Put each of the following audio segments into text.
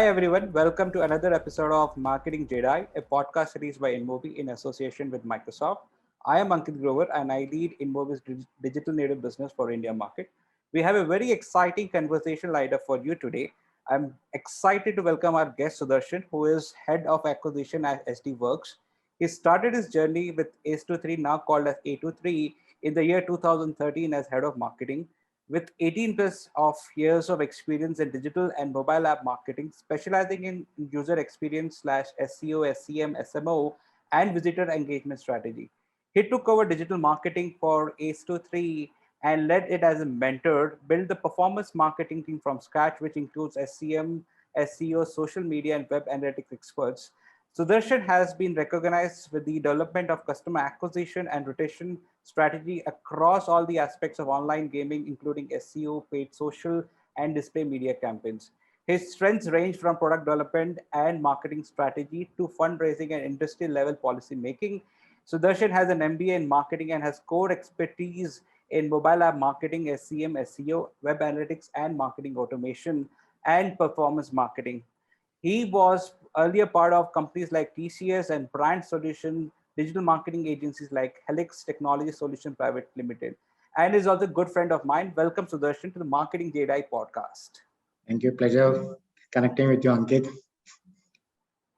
Hi everyone, welcome to another episode of Marketing Jedi, a podcast series by InMobi in association with Microsoft. I am Ankit Grover and I lead InMobi's digital native business for India market. We have a very exciting conversation lined up for you today. I'm excited to welcome our guest Sudarshan, who is head of acquisition at SD Works. He started his journey with ACE23, now called as A23, in the year 2013 as head of marketing with 18 plus of years of experience in digital and mobile app marketing, specializing in user experience slash SEO, SCM, SMO, and visitor engagement strategy. He took over digital marketing for ACE23 and led it as a mentor, built the performance marketing team from scratch, which includes SCM, SEO, social media, and web analytics experts. Sudarshan has been recognized with the development of customer acquisition and retention strategy across all the aspects of online gaming, including SEO, paid social, and display media campaigns. His strengths range from product development and marketing strategy to fundraising and industry level policy making. Sudarshan has an MBA in marketing and has core expertise in mobile app marketing, SCM, SEO, web analytics, and marketing automation and performance marketing. He was earlier part of companies like TCS and Brand Solution, digital marketing agencies like Helix Technology Solution Private Limited, and is also a good friend of mine. Welcome, Sudarshan, to the Marketing JDI podcast. Thank you. Pleasure connecting with you, Ankit.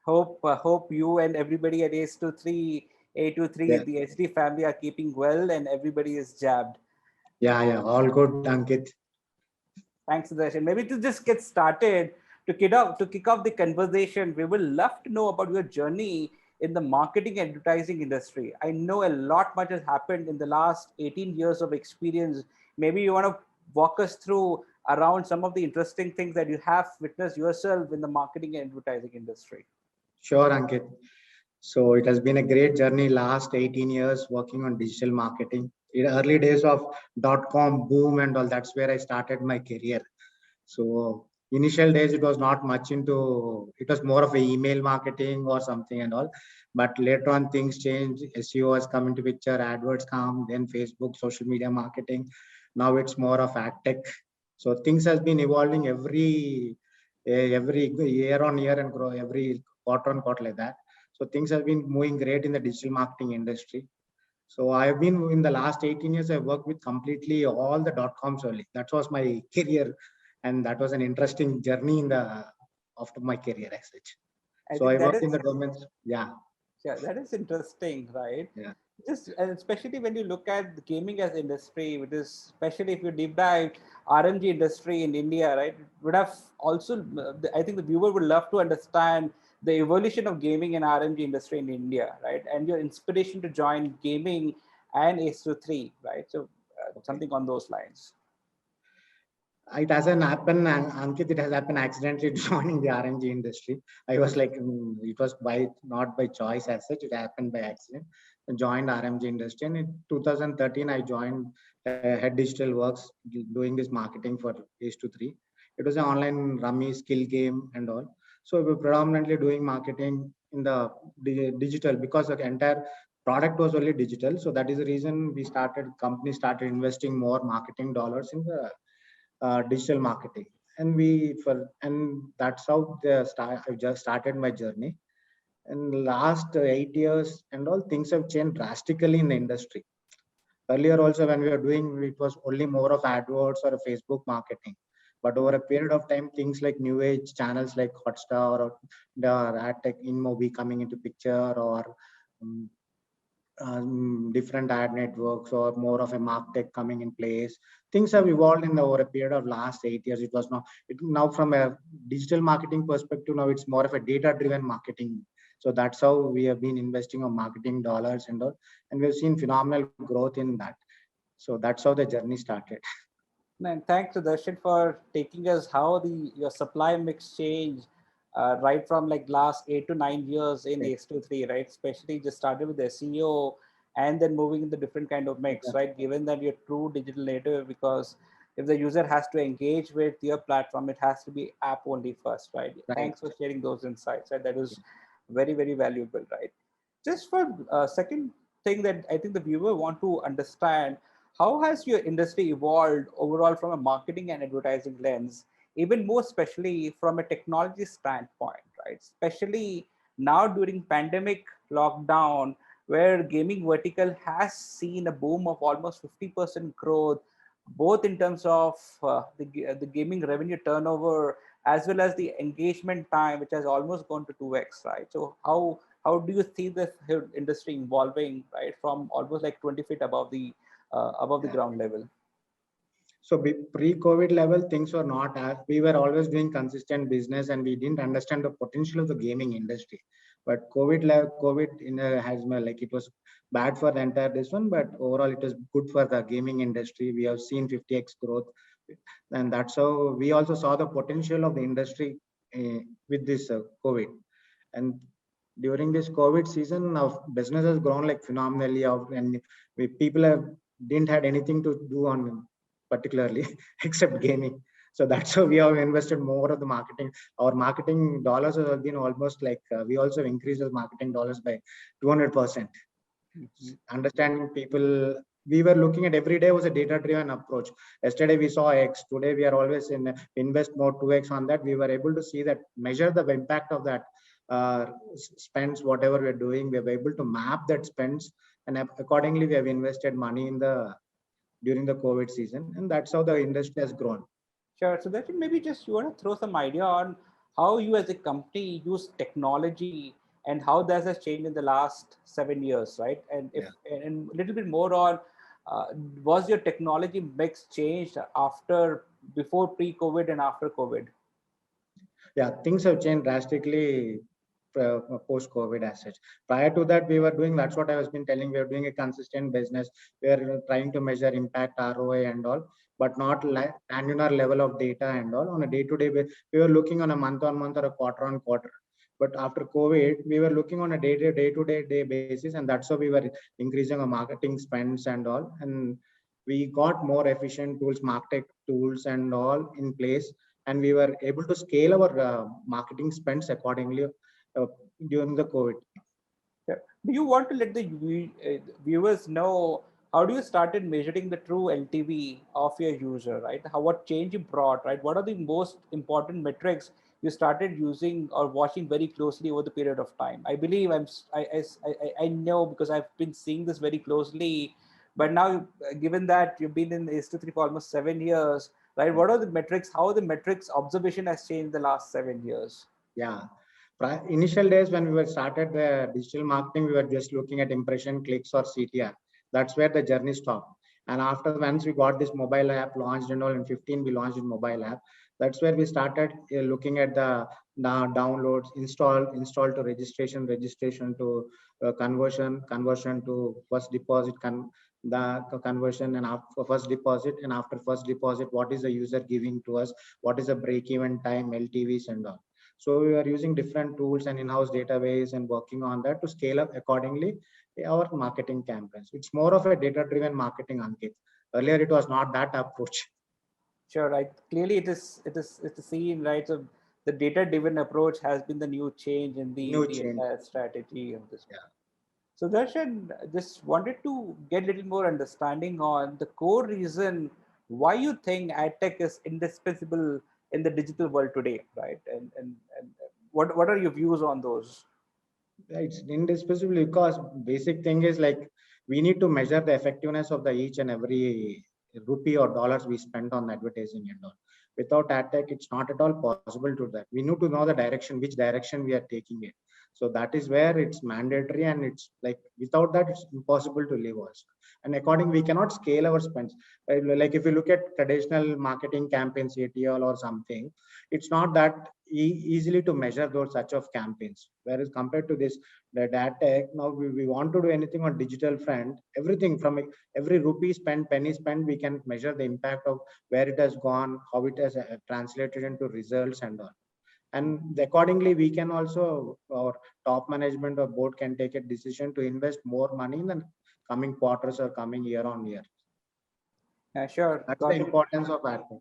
Hope you and everybody at ACE23, A23 Yeah, at the HD family are keeping well and everybody is jabbed. yeah. All good, Ankit. Thanks, Sudarshan. Maybe to just get started, to kick off the conversation, we will love to know about your journey in the marketing advertising industry. I know a lot much has happened in the last 18 years of experience. Maybe you want to walk us through around some of the interesting things that you have witnessed yourself in the marketing and advertising industry. Sure, Ankit. So it has been a great journey last 18 years working on digital marketing. In early days of .com boom and all, that's where I started my career. So initial days, it was not much into, it was more of a email marketing or something and all. But later on things changed. SEO has come into picture, AdWords come, then Facebook, social media marketing. Now it's more of ad tech. So things has been evolving every year on year and grow every quarter on quarter like that. So things have been moving great in the digital marketing industry. So I've been in the last 18 years, I worked with completely all the .coms only. That was my career. And that was an interesting journey in the after my career as such. I So I think that worked in is the domains. Yeah. Yeah, that is interesting, right? Yeah. Just and especially when you look at the gaming as industry, which is especially if you deep dive RMG industry in India, right? It would have also, I think the viewer would love to understand the evolution of gaming and RMG industry in India, right? And your inspiration to join gaming and Ace23, right? So Okay. something on those lines. It hasn't happened, Ankit. It has happened accidentally joining the RMG industry. I was like, it was by not by choice as such. It happened by accident. I joined RMG industry, and in 2013, I joined Head Digital Works, doing this marketing for Ace to Three. It was an online rummy skill game and all. So we were predominantly doing marketing in the digital because the entire product was only digital. So that is the reason company started investing more marketing dollars in the digital marketing, and that's how I just started my journey. And last 8 years and all, things have changed drastically in the industry. Earlier also, when we were doing, it was only more of AdWords or Facebook marketing. But over a period of time, things like new age channels like Hotstar or the ad tech InMobi coming into picture, or um, different ad networks or more of a martech coming in place. Things have evolved in the over a period of last 8 years. Now from a digital marketing perspective, now it's more of a data driven marketing. So that's how we have been investing on marketing dollars and all, and we've seen phenomenal growth in that. So that's how the journey started. And thanks to Darshan for taking us how the your supply mix changed right from like last 8 to 9 years in Okay. Ace23, right? Especially just started with SEO and then moving into different kind of mix, Exactly. right? Given that you're true digital native, because if the user has to engage with your platform, it has to be app only first, right? Right. Thanks for sharing those insights, right? That is very, very valuable, right? Just for second thing that I think the viewer want to understand, how has your industry evolved overall from a marketing and advertising lens even more especially from a technology standpoint, right? Especially now during pandemic lockdown, where gaming vertical has seen a boom of almost 50% growth, both in terms of the gaming revenue turnover as well as the engagement time, which has almost gone to 2x, right? So how do you see this industry evolving, right, from almost like 20 feet above the Yeah. ground level? So pre-COVID level, things were not as we were always doing consistent business, and we didn't understand the potential of the gaming industry. But COVID has like it was bad for the entire this one, but overall it was good for the gaming industry. We have seen 50x growth, and that's how we also saw the potential of the industry with this COVID. And during this COVID season, our business has grown like phenomenally, and people have didn't had anything to do on particularly except gaming. So that's how we have invested more of the marketing. Our marketing dollars have been almost like we also increased the marketing dollars by 200%. Understanding people, we were looking at every day was a data driven approach. Yesterday we saw X, today we are always in invest more 2x on that. We were able to see that, measure the impact of that spends, whatever we're doing. We were able to map that spends, and accordingly we have invested money in the during the COVID season, and that's how the industry has grown. Sure. So that maybe just you want to throw some idea on how you as a company use technology and how that has changed in the last 7 years, right? And if Yeah. and a little bit more on was your technology mix changed after, before pre-COVID and after COVID? Yeah, things have changed drastically post COVID as such. Prior to that, we were doing, that's what I was been telling, we are doing a consistent business. We are trying to measure impact, ROI and all, but not like annual level of data and all. On a day-to-day basis, we were looking on a month-on-month or a quarter-on-quarter. But after COVID, we were looking on a day-to-day basis, and that's how we were increasing our marketing spends and all. And we got more efficient tools, market tools and all in place, and we were able to scale our marketing spends accordingly during the COVID. Yeah. Do you want to let the viewers know how do you started measuring the true LTV of your user, right? How, what change you brought, right? What are the most important metrics you started using or watching very closely over the period of time? I believe I know because I've been seeing this very closely. But now, given that you've been in Insta3 for almost 7 years, right? What are the metrics? How the metrics observation has changed the last 7 years? Yeah. Initial days when we were started the digital marketing, we were just looking at impression, clicks, or CTR. That's where the journey stopped. And after, once we got this mobile app launched and all, in 15 we launched a mobile app. That's where we started looking at the downloads, install to registration to conversion to first deposit, the conversion, and after first deposit, and after first deposit, what is the user giving to us, what is the break even time, LTVs and all. So we are using different tools and in-house database and working on that to scale up accordingly our marketing campaigns. It's more of a data-driven marketing, Ankit. Earlier, it was not that approach. Sure, right. Clearly, it's a scene, right? So the data-driven approach has been the new change in New the change. entire strategy of this. Yeah. So Darshan, just wanted to get a little more understanding on the core reason why you think AdTech is indispensable in the digital world today, right? And what are your views on those? It's indispensable because basic thing is like we need to measure the effectiveness of the each and every rupee or dollars we spend on advertising and all. Without ad tech, it's not at all possible to that. We need to know the direction, which direction we are taking it. So that is where it's mandatory, and it's like without that, it's impossible to live also. And according, we cannot scale our spends. Like if you look at traditional marketing campaigns, ATL or something, it's not that easily to measure those such of campaigns. Whereas compared to this, the data tech, now we want to do anything on digital front, everything from every rupee spent, penny spent, we can measure the impact of where it has gone, how it has translated into results and all. And accordingly, we can also, our top management or board can take a decision to invest more money in the coming quarters or coming year on year. Sure, That's the got it. importance of ad tech.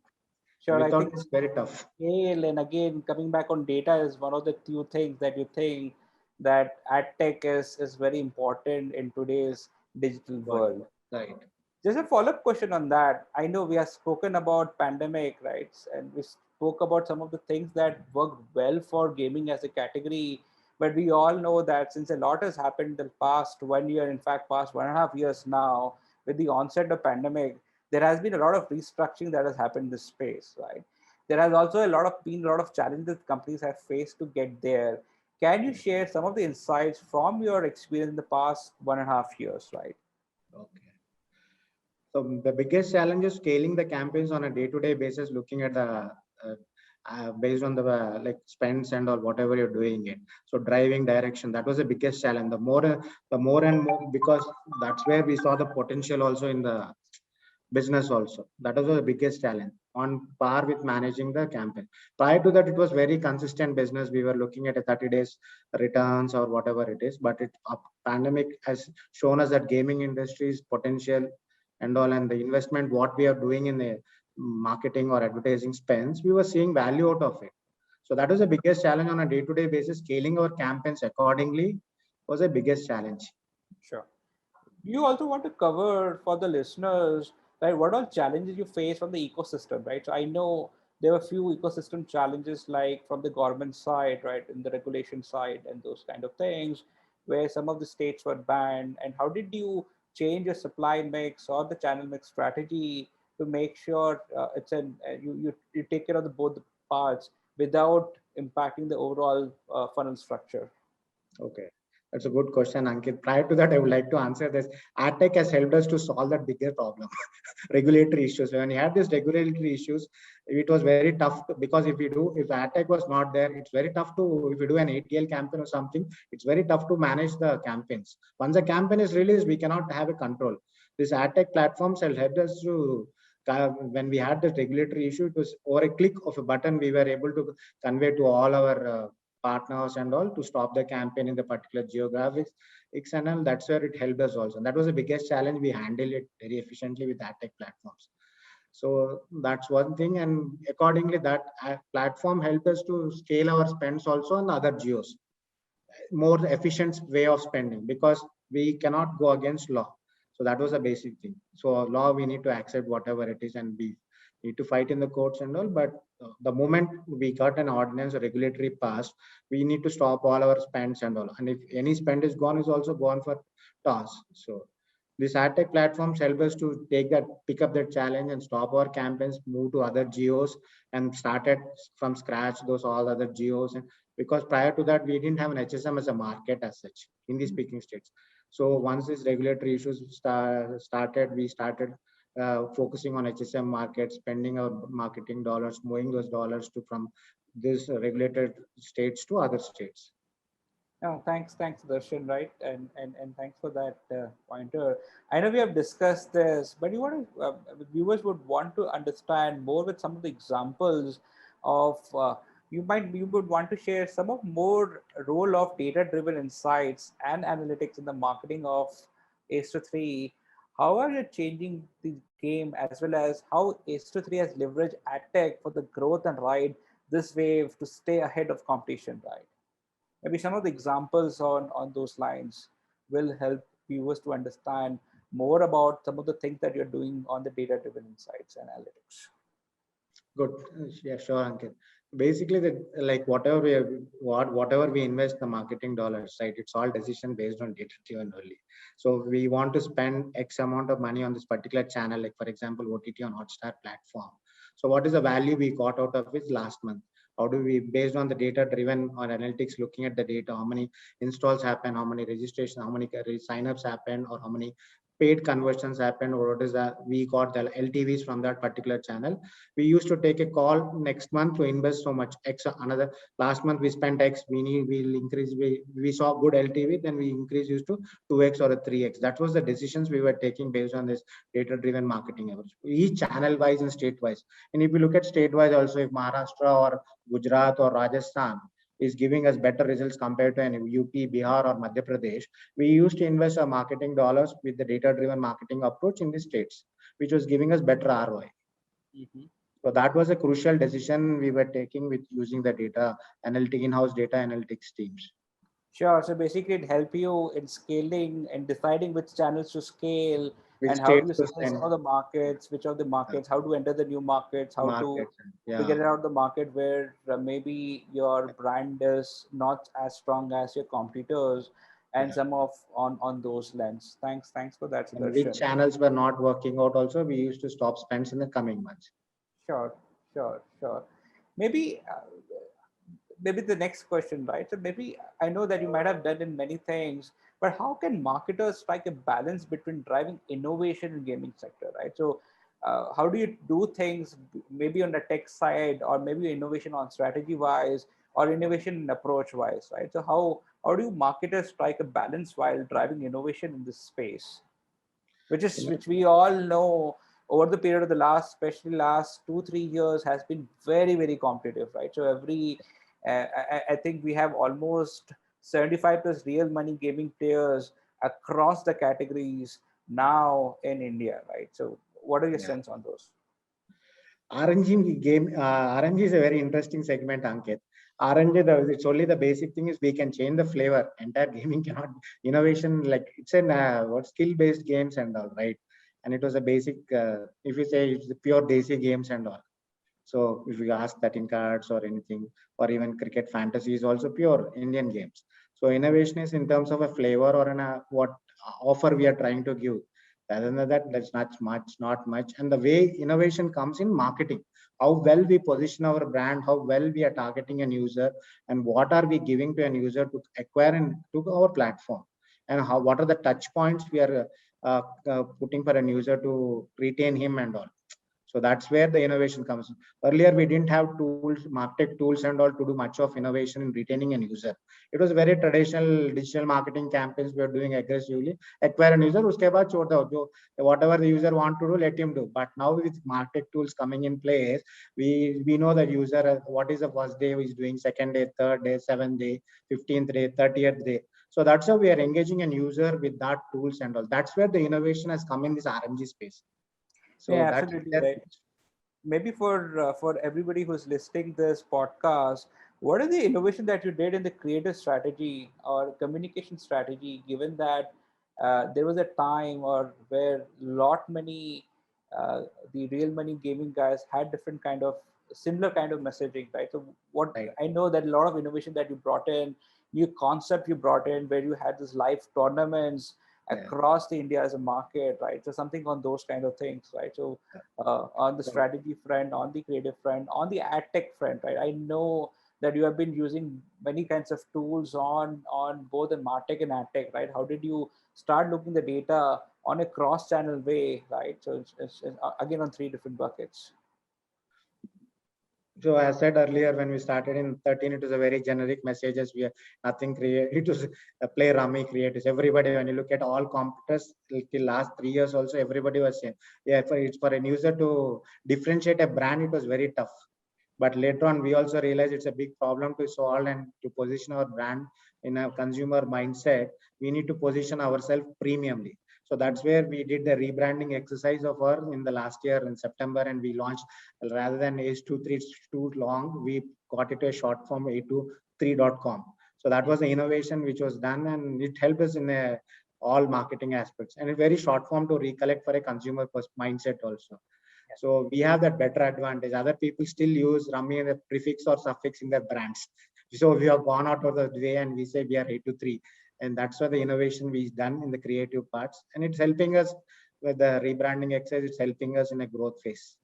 Sure, I Without, think it's very tough. scale and again coming back on data is one of the few things that you think that ad tech is very important in today's digital world. Right. Just a follow-up question on that. I know we have spoken about pandemic, right? And we spoke about some of the things that worked well for gaming as a category. But we all know that since a lot has happened in the past 1 year, in fact, past 1.5 years now, with the onset of pandemic, there has been a lot of restructuring that has happened in this space, right? There has also been a lot of challenges companies have faced to get there. Can you share some of the insights from your experience in the past 1.5 years, right? Okay. So the biggest challenge is scaling the campaigns on a day-to-day basis, looking at the based on the like spends and or whatever you're doing it. So driving direction, that was the biggest challenge. The more and more, because that's where we saw the potential also in the business also. That was the biggest challenge on par with managing the campaign. Prior to that, it was very consistent business. We were looking at a 30 days returns or whatever it is, but pandemic has shown us that gaming industry's potential and all, and the investment, what we are doing in the marketing or advertising spends, we were seeing value out of it. So that was the biggest challenge on a day-to-day basis. Scaling our campaigns accordingly was the biggest challenge. Sure. You also want to cover for the listeners, right, what all challenges you face from the ecosystem, right? So I know there were a few ecosystem challenges like from the government side, right, in the regulation side and those kind of things, where some of the states were banned. And how did you change your supply mix or the channel mix strategy to make sure you take care of both the parts without impacting the overall funnel structure? Okay, that's a good question, Ankit. Prior to that, I would like to answer this. AdTech has helped us to solve that bigger problem, regulatory issues. When you have these regulatory issues, it was very tough because if AdTech was not there, it's very tough to, if you do an ATL campaign or something, it's very tough to manage the campaigns. Once a campaign is released, we cannot have a control. These AdTech platforms have helped us to when we had the regulatory issue, it was over a click of a button, we were able to convey to all our partners and all to stop the campaign in the particular geographics XNL. That's where it helped us also. And that was the biggest challenge. We handled it very efficiently with AdTech platforms. So that's one thing. And accordingly, that platform helped us to scale our spends also on other geos. More efficient way of spending because we cannot go against law. So that was a basic thing. So law, we need to accept whatever it is and we need to fight in the courts and all. But the moment we got an ordinance or regulatory passed, we need to stop all our spends and all. And if any spend is gone, is also gone for toss. So these AdTech platforms help us to pick up that challenge and stop our campaigns, move to other geos and started from scratch those all other geos. And because prior to that, we didn't have an HSM as a market as such, Hindi speaking states. So once these regulatory issues started, we started focusing on HSM market, spending our marketing dollars, moving those dollars to from these regulated states to other states. No, thanks, Darshan, right? And thanks for that pointer. I know we have discussed this, but viewers would want to understand more with some of the examples of you would want to share some of more role of data-driven insights and analytics in the marketing of Ace to 3. How are you changing the game as well as how Ace to 3 has leveraged ad tech for the growth and ride this wave to stay ahead of competition, right? Maybe some of the examples on those lines will help viewers to understand more about some of the things that you're doing on the data driven insights and analytics. Good. Yeah, sure, Ankit. Basically, like whatever we invest the marketing dollars, right? It's all decision based on data driven only. So we want to spend X amount of money on this particular channel, like for example, OTT on Hotstar platform. So what is the value we got out of it last month? How do we, based on the data driven or analytics, looking at the data, how many installs happen, how many registration, how many signups happen, or how many paid conversions happen, or what is that we got the LTVs from that particular channel. We used to take a call next month to invest so much X. Another last month we spent X. We'll increase. We saw good LTV, then we increase used to 2X or a 3X. That was the decisions we were taking based on this data-driven marketing efforts. Each channel-wise and state-wise. And if you look at state-wise also, if Maharashtra or Gujarat or Rajasthan is giving us better results compared to an UP, Bihar or Madhya Pradesh, we used to invest our marketing dollars with the data-driven marketing approach in the states, which was giving us better ROI. Mm-hmm. So that was a crucial decision we were taking with using the data analytic in-house data analytics teams. Sure. So basically, it help you in scaling and deciding which channels to scale which and how do states you to suggest some send of the markets, which of the markets, how to enter the new markets, how to markets. Yeah, figure out the market where maybe your brand is not as strong as your competitors, and yeah. some of on those lens. Thanks for that, And which Sudarshan. channels were not working out also, we used to stop spends in the coming months. Sure, sure. Maybe maybe the next question, right? So maybe I know that you might have done in many things, but how can marketers strike a balance between driving innovation in gaming sector, right? So how do you do things maybe on the tech side, or maybe innovation on strategy wise, or innovation in approach wise, right? So how do marketers strike a balance while driving innovation in this space, which we all know over the period of the last, especially last 2 3 years, has been very competitive, right? So I think we have almost 75 plus real money gaming players across the categories now in India, right? So what are your Yeah. sense on those? RNG is a very interesting segment, Ankit. RNG, it's only the basic thing is we can change the flavor. Entire gaming cannot innovation, like it's an what skill based games and all, right? And it was a basic. If you say it's the pure desi games and all. So if you ask that in cards or anything, or even cricket fantasy is also pure Indian games. So innovation is in terms of a flavor or what offer we are trying to give. Other than that, that's not much. And the way innovation comes in marketing, how well we position our brand, how well we are targeting an user, and what are we giving to an user to acquire and to our platform, and how what are the touch points we are putting for an user to retain him and all. So that's where the innovation comes. Earlier, we didn't have tools, market tools and all to do much of innovation in retaining an user. It was very traditional digital marketing campaigns we were doing aggressively. Acquire a user, uske baad chhod do, whatever the user want to do, let him do. But now with market tools coming in place, we know the user, what is the first day he's doing, second day, third day, 7th day, 15th day, 30th day. So that's how we are engaging an user with that tools and all. That's where the innovation has come in this RMG space. So Yeah, that's absolutely that. right. Maybe for everybody who's listening this podcast, what is the innovation that you did in the creative strategy or communication strategy, given that there was a time or where lot many uh, the real money gaming guys had different kind of similar kind of messaging, right? So what Right. I know that a lot of innovation that you brought in, new concept you brought in, where you had this live tournaments Yeah. across the India as a market, right? So something on those kind of things, right? So on the So, strategy front, on the creative front, on the ad tech front, right? I know that you have been using many kinds of tools on both the martech and ad tech, right? How did you start looking the data on a cross channel way, right? So it's again on three different buckets. so as said earlier, when we started in 13, it was a very generic messages. We are nothing create. It was a play rummy creators. Everybody, when you look at all competitors till last 3 years, also everybody was saying, yeah, it's for a user to differentiate a brand. It was very tough. But later on, we also realized it's a big problem to solve and to position our brand in a consumer mindset. We need to position ourselves premiumly. So that's where we did the rebranding exercise of our in the last year in September, and we launched rather than H23 too long, we got it a short form A23.com. So that was the innovation which was done, and it helped us in all marketing aspects and a very short form to recollect for a consumer mindset also. So we have that better advantage. Other people still use Rummy and a prefix or suffix in their brands. So we have gone out of the way and we say we are 823. And that's why the innovation we've done in the creative parts. And it's helping us with the rebranding exercise. It's helping us in a growth phase.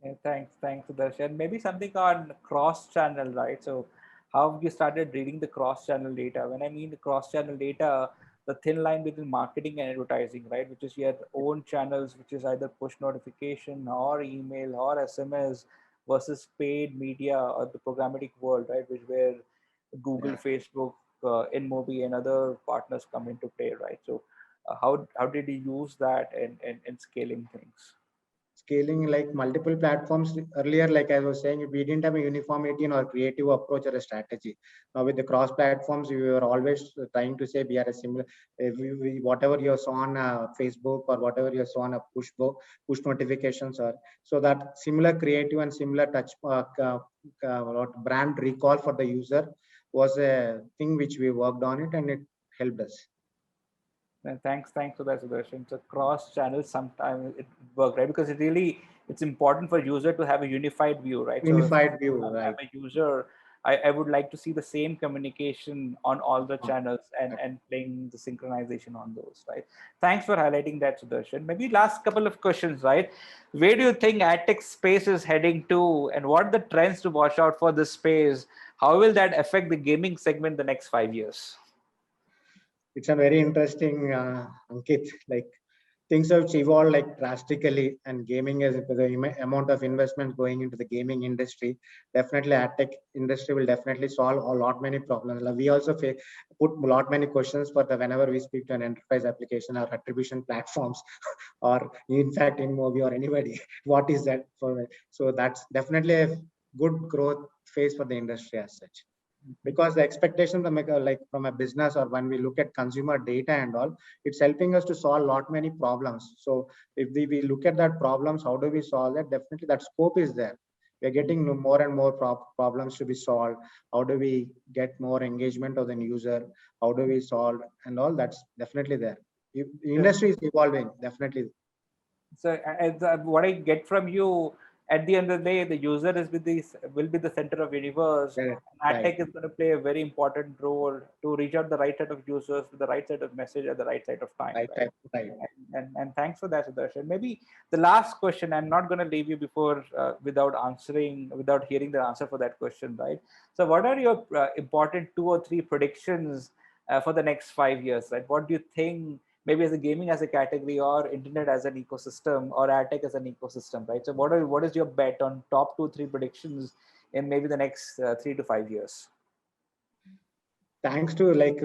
Yeah, thanks, Sudarshan. Maybe something on cross-channel, right? So, how have you started reading the cross-channel data? When I mean the cross-channel data, the thin line between marketing and advertising, right? Which is your own channels, which is either push notification or email or SMS versus paid media or the programmatic world, right? Which where Google, Yeah. Facebook, InMobi, and other partners come into play, right? So, how did you use that in scaling things? Scaling like multiple platforms earlier, like I was saying, we didn't have a uniformity in our creative approach or a strategy. Now with the cross platforms, we were always trying to say we are a similar, whatever you saw on Facebook or whatever you saw on a push notifications, or so that similar creative and similar touch brand recall for the user was a thing which we worked on it, and it helped us. And thanks for that, Sudarshan. So cross channel sometimes it works, right? Because it's important for user to have a unified view, right? So if Unified view, I'm right? a user, I would like to see the same communication on all the Oh, channels right. and playing the synchronization on those, right? Thanks for highlighting that, Sudarshan. Maybe last couple of questions, right? Where do you think ad tech space is heading to, and what are the trends to watch out for this space? How will that affect the gaming segment the next 5 years? It's a very interesting, Ankit. Like things have evolved like drastically, and gaming is the amount of investment going into the gaming industry. Definitely, ad tech industry will definitely solve a lot many problems. Like, we also put a lot many questions for the whenever we speak to an enterprise application or attribution platforms, or in fact in Mobi or anybody. What is that for? So that's definitely a good growth phase for the industry as such, because the expectation from like from a business, or when we look at consumer data and all, it's helping us to solve a lot many problems. So if we look at that problems, how do we solve that? Definitely that scope is there. We're getting more and more problems to be solved. How do we get more engagement of the user? How do we solve and all? That's definitely there. The industry is evolving, definitely. So what I get from you, at the end of the day, the user will be the center of universe. Correct. Ad Right. tech is going to play a very important role to reach out the right set of users with the right set of message at the right side of time, Right. right? Right. Right. And thanks for that, Sudarshan. Maybe the last question, I'm not going to leave you before without hearing the answer for that question, right? So what are your important 2 or 3 predictions for the next 5 years, right? What do you think, maybe as a gaming as a category, or internet as an ecosystem, or ad tech as an ecosystem, right? So what is your bet on top 2 3 predictions in maybe the next 3 to 5 years? Thanks to like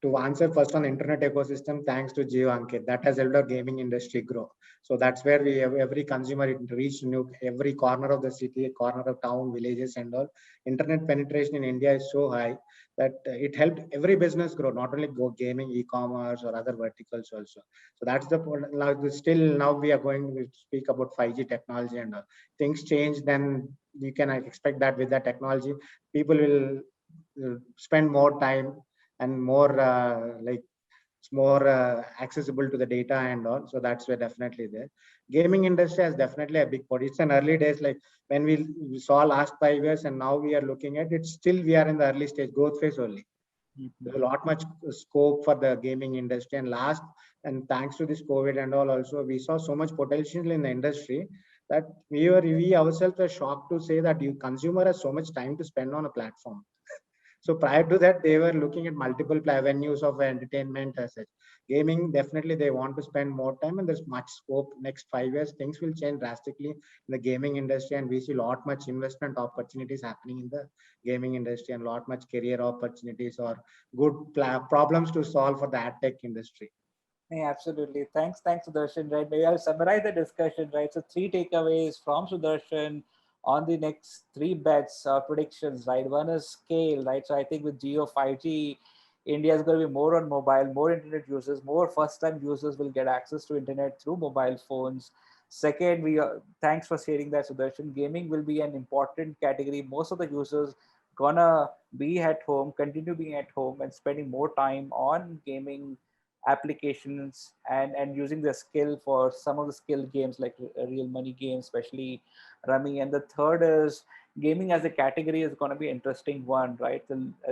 to answer first on internet ecosystem, thanks to Jio Ankit, that has helped our gaming industry grow. So that's where we have every consumer reach new every corner of the city, corner of town, villages and all. Internet penetration in India is so high that it helped every business grow, not only go gaming, e-commerce or other verticals also. So that's the point. Now still now we are going to speak about 5G technology and all. Things change, then you can expect that with the technology, people will spend more time and more like it's more accessible to the data and all. So that's where definitely there. Gaming industry has definitely a big part. It's an early days, like when we saw last 5 years, and now we are looking at it. Still, we are in the early stage growth phase only. There's a lot much scope for the gaming industry. And thanks to this COVID and all, also we saw so much potential in the industry that we ourselves were shocked to say that you consumer has so much time to spend on a platform. So prior to that, they were looking at multiple avenues of entertainment as such. Gaming, definitely they want to spend more time, and there's much scope. Next 5 years, things will change drastically in the gaming industry, and we see lot much investment opportunities happening in the gaming industry, and lot much career opportunities or good problems to solve for the ad tech industry. Yeah, absolutely. Thanks, Sudarshan. Right. Maybe I'll summarize the discussion. Right. So 3 takeaways from Sudarshan on the next 3 bets predictions. Right. One is scale. Right. So I think with Geo 5G, India is going to be more on mobile, more internet users, more first-time users will get access to internet through mobile phones. Second, thanks for sharing that, Sudarshan. Gaming will be an important category. Most of the users gonna be at home, continue being at home, and spending more time on gaming applications and using the skill for some of the skill games like real money games, especially Rummy. And the third is gaming as a category is going to be an interesting one, right?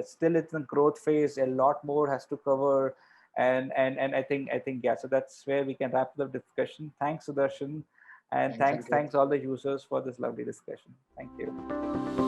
Still it's in growth phase, a lot more has to cover. And I think yeah, so that's where we can wrap the discussion. Thanks, Sudarshan, and Thanks, thanks Ankit. thanks all the users for this lovely discussion. Thank you.